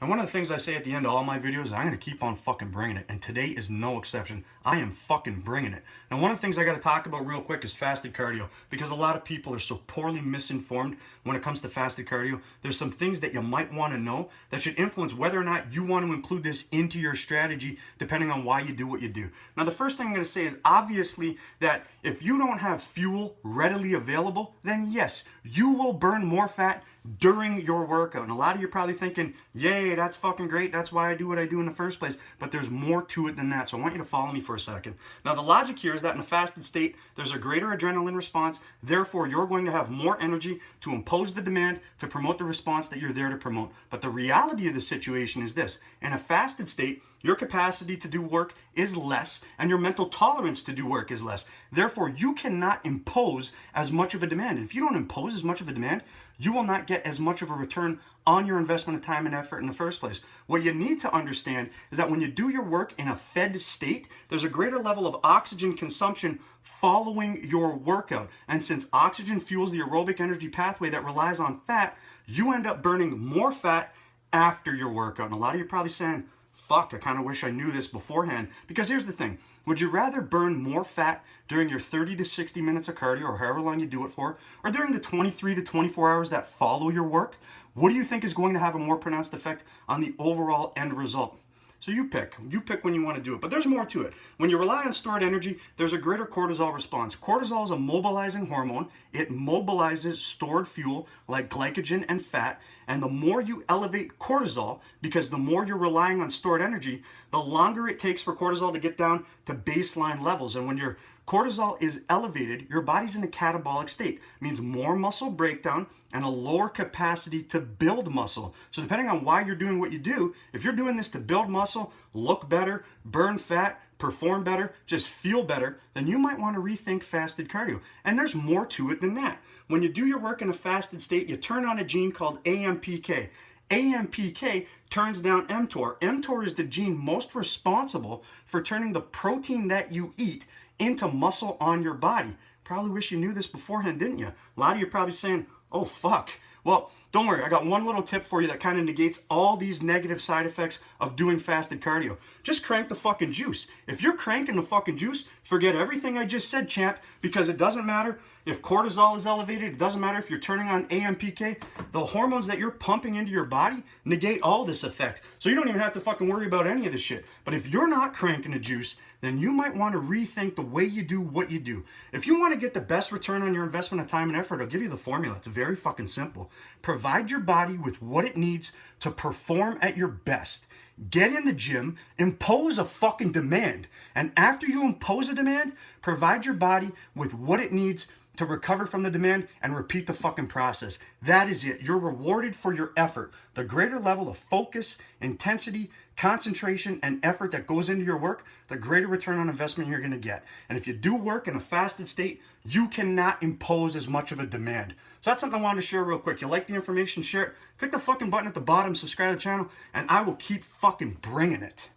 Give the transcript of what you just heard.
And one of the things I say at the end of all my videos is I'm going to keep on fucking bringing it. And today is no exception. I am fucking bringing it. Now, one of the things I got to talk about real quick is fasted cardio. Because a lot of people are so poorly misinformed when it comes to fasted cardio. There's some things that you might want to know that should influence whether or not you want to include this into your strategy, depending on why you do what you do. Now, the first thing I'm going to say is obviously that if you don't have fuel readily available, then yes, you will burn more fat during your workout. And a lot of you are probably thinking, yay, that's fucking great. That's why I do what I do in the first place. But there's more to it than that. So I want you to follow me for a second. Now, the logic here is that in a fasted state, there's a greater adrenaline response. Therefore, you're going to have more energy to impose the demand to promote the response that you're there to promote. But the reality of the situation is this. In a fasted state, your capacity to do work is less and your mental tolerance to do work is less. Therefore, you cannot impose as much of a demand. And if you don't impose as much of a demand, you will not get as much of a return on your investment of time and effort in the first place. What you need to understand is that when you do your work in a fed state, there's a greater level of oxygen consumption following your workout. And since oxygen fuels the aerobic energy pathway that relies on fat, you end up burning more fat after your workout. And a lot of you are probably saying, fuck, I kind of wish I knew this beforehand. Because here's the thing. Would you rather burn more fat during your 30 to 60 minutes of cardio or however long you do it for, or during the 23 to 24 hours that follow your work? What do you think is going to have a more pronounced effect on the overall end result? So you pick when you want to do it. But there's more to it. When you rely on stored energy, there's a greater cortisol response. Cortisol is a mobilizing hormone. It mobilizes stored fuel like glycogen and fat. And the more you elevate cortisol, because the more you're relying on stored energy, the longer it takes for cortisol to get down to baseline levels. And when your cortisol is elevated, your body's in a catabolic state. It means more muscle breakdown and a lower capacity to build muscle. So depending on why you're doing what you do, if you're doing this to build muscle, look better, burn fat, perform better, just feel better, then you might want to rethink fasted cardio. And there's more to it than that. When you do your work in a fasted state, you turn on a gene called AMPK. AMPK turns down mTOR. mTOR is the gene most responsible for turning the protein that you eat into muscle on your body. Probably wish you knew this beforehand, didn't you? A lot of you are probably saying, oh fuck. Well, don't worry, I got one little tip for you that kind of negates all these negative side effects of doing fasted cardio. Just crank the fucking juice. If you're cranking the fucking juice, forget everything I just said, champ, because it doesn't matter if cortisol is elevated, it doesn't matter if you're turning on AMPK, the hormones that you're pumping into your body negate all this effect. So you don't even have to fucking worry about any of this shit. But if you're not cranking the juice, then you might want to rethink the way you do what you do. If you want to get the best return on your investment of time and effort, I'll give you the formula. It's very fucking simple. Provide your body with what it needs to perform at your best. Get in the gym, impose a fucking demand. And after you impose a demand, provide your body with what it needs to recover from the demand and repeat the fucking process. That is it. You're rewarded for your effort. The greater level of focus, intensity, concentration, and effort that goes into your work, the greater return on investment you're going to get. And if you do work in a fasted state, you cannot impose as much of a demand. So that's something I wanted to share real quick. You like the information, share it. Click the fucking button at the bottom, subscribe to the channel, and I will keep fucking bringing it.